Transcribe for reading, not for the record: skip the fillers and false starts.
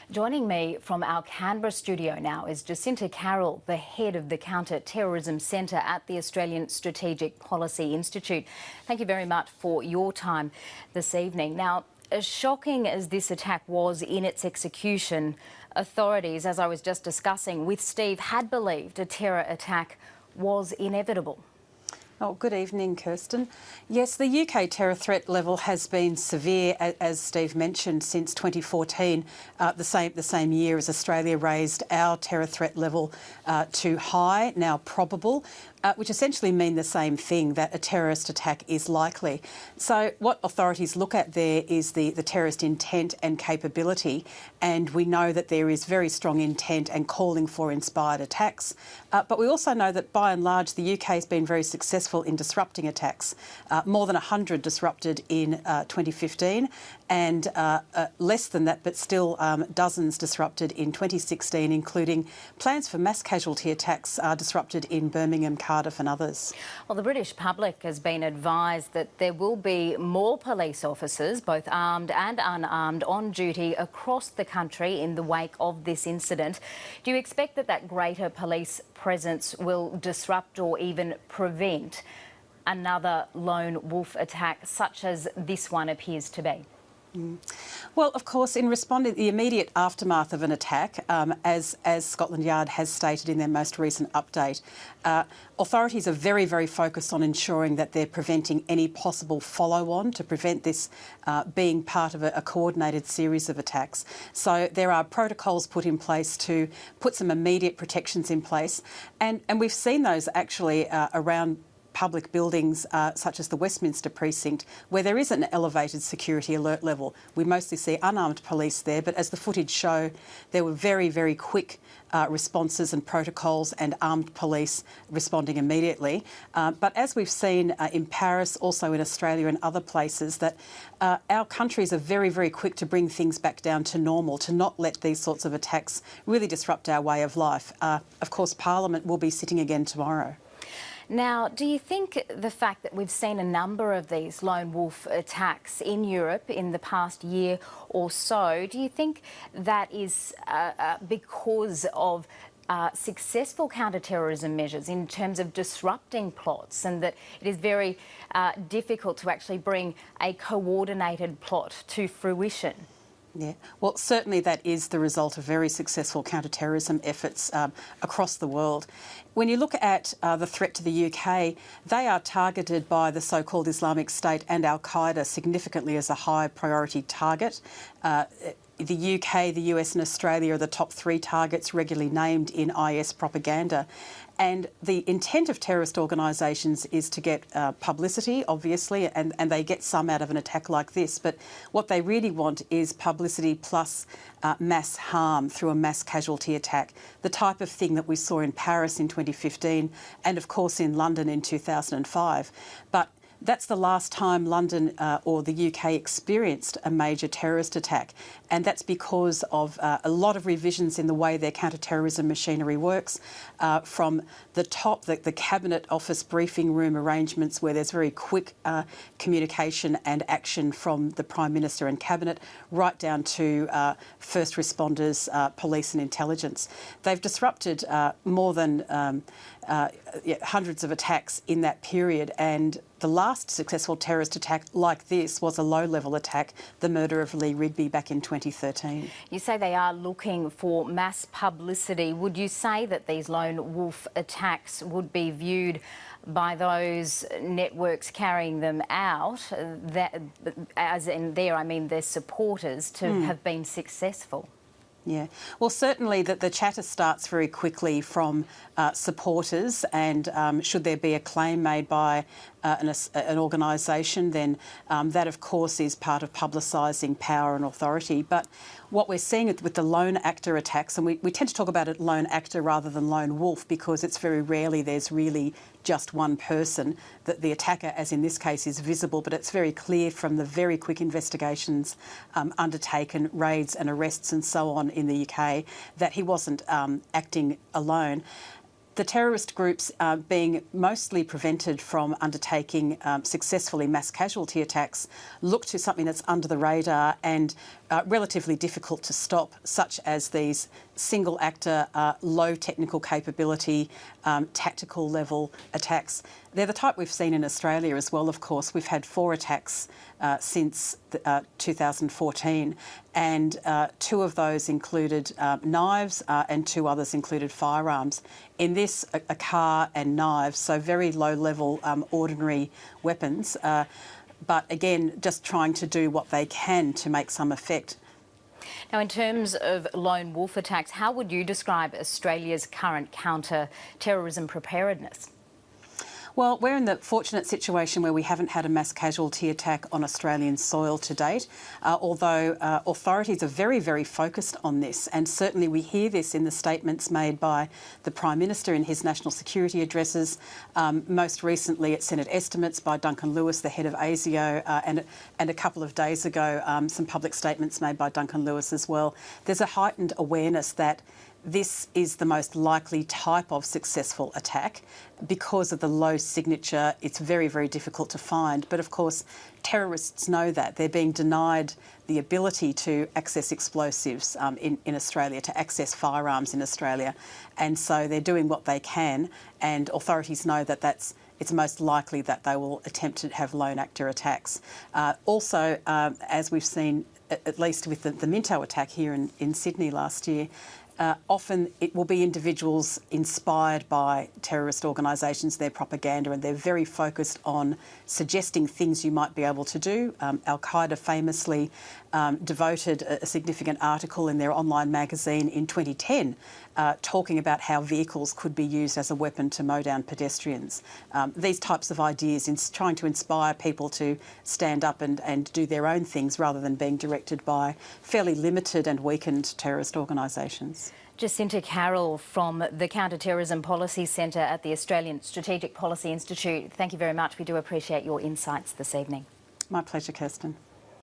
Joining me from our Canberra studio now is Jacinta Carroll, the head of the Counterterrorism Centre at the Australian Strategic Policy Institute. Thank you very much for your time this evening. Now, as shocking as this attack was in its execution, authorities, as I was just discussing with Steve, had believed a terror attack was inevitable. Oh, good evening, Kirsten. Yes, the UK terror threat level has been severe, as Steve mentioned, since 2014, the same year as Australia raised our terror threat level to high, now probable, which essentially mean the same thing, that a terrorist attack is likely. So what authorities look at there is the terrorist intent and capability, and we know that there is very strong intent and calling for inspired attacks. But we also know that by and large the UK has been very successful in disrupting attacks. More than 100 disrupted in 2015 and less than that, but still dozens disrupted in 2016, including plans for mass casualty attacks disrupted in Birmingham, Cardiff and others. Well, the British public has been advised that there will be more police officers, both armed and unarmed, on duty across the country in the wake of this incident. Do you expect that greater police presence will disrupt or even prevent another lone wolf attack such as this one appears to be? Well, of course, in responding to the immediate aftermath of an attack, as Scotland Yard has stated in their most recent update, authorities are very, very focused on ensuring that they're preventing any possible follow-on to prevent this being part of a coordinated series of attacks. So there are protocols put in place to put some immediate protections in place, and we've seen those actually around public buildings such as the Westminster precinct, where there is an elevated security alert level. We mostly see unarmed police there, but as the footage show, there were very, very quick responses and protocols and armed police responding immediately. But as we've seen in Paris, also in Australia and other places, that our countries are very, very quick to bring things back down to normal, to not let these sorts of attacks really disrupt our way of life. Of course, Parliament will be sitting again tomorrow. Now, do you think the fact that we've seen a number of these lone wolf attacks in Europe in the past year or so, do you think that is because of successful counter-terrorism measures in terms of disrupting plots, and that it is very difficult to actually bring a coordinated plot to fruition? Yeah, well, certainly that is the result of very successful counter-terrorism efforts across the world. When you look at the threat to the UK, they are targeted by the so-called Islamic State and Al-Qaeda significantly as a high priority target. The UK, the US and Australia are the top three targets regularly named in IS propaganda. And the intent of terrorist organisations is to get publicity, obviously, and they get some out of an attack like this. But what they really want is publicity plus mass harm through a mass casualty attack, the type of thing that we saw in Paris in 2015 and, of course, in London in 2005. But that's the last time London or the UK experienced a major terrorist attack, and that's because of a lot of revisions in the way their counter-terrorism machinery works, from the top, the Cabinet Office briefing room arrangements where there's very quick communication and action from the Prime Minister and Cabinet, right down to first responders, police and intelligence. They've disrupted more than hundreds of attacks in that period, and the last successful terrorist attack like this was a low-level attack, the murder of Lee Rigby back in 2013. You say they are looking for mass publicity. Would you say that these lone wolf attacks would be viewed by those networks carrying them out, that, as in there I mean their supporters, to have been successful? Yeah, well, certainly that the chatter starts very quickly from supporters, and should there be a claim made by an organisation, then that, of course, is part of publicising power and authority. But what we're seeing with the lone actor attacks, and we tend to talk about it lone actor rather than lone wolf because it's very rarely there's really just one person, that the attacker, as in this case, is visible, but it's very clear from the very quick investigations undertaken, raids and arrests and so on in the UK, that he wasn't acting alone. the terrorist groups being mostly prevented from undertaking successfully mass casualty attacks look to something that's under the radar and relatively difficult to stop, such as these single actor, low technical capability, tactical level attacks. They're the type we've seen in Australia as well, of course. We've had 4 attacks since 2014, and 2 of those included knives and 2 others included firearms. In this, a car and knives, so very low-level ordinary weapons, but again, just trying to do what they can to make some effect. Now, in terms of lone wolf attacks, how would you describe Australia's current counter-terrorism preparedness? Well, we're in the fortunate situation where we haven't had a mass casualty attack on Australian soil to date, although authorities are very, very focused on this, and certainly we hear this in the statements made by the Prime Minister in his national security addresses, most recently at Senate estimates by Duncan Lewis, the head of ASIO, and a couple of days ago some public statements made by Duncan Lewis as well. There's a heightened awareness that this is the most likely type of successful attack. Because of the low signature, it's very, very difficult to find. But of course, terrorists know that. They're being denied the ability to access explosives in Australia, to access firearms in Australia. And so they're doing what they can, and authorities know that it's most likely that they will attempt to have lone actor attacks. Also, as we've seen, at least with the Minto attack here in Sydney last year, often it will be individuals inspired by terrorist organisations, their propaganda, and they're very focused on suggesting things you might be able to do. Al-Qaeda famously devoted a significant article in their online magazine in 2010 talking about how vehicles could be used as a weapon to mow down pedestrians. These types of ideas, in trying to inspire people to stand up and do their own things rather than being directed by fairly limited and weakened terrorist organisations. Jacinta Carroll from the Counterterrorism Policy Centre at the Australian Strategic Policy Institute, thank you very much. We do appreciate your insights this evening. My pleasure, Kirsten.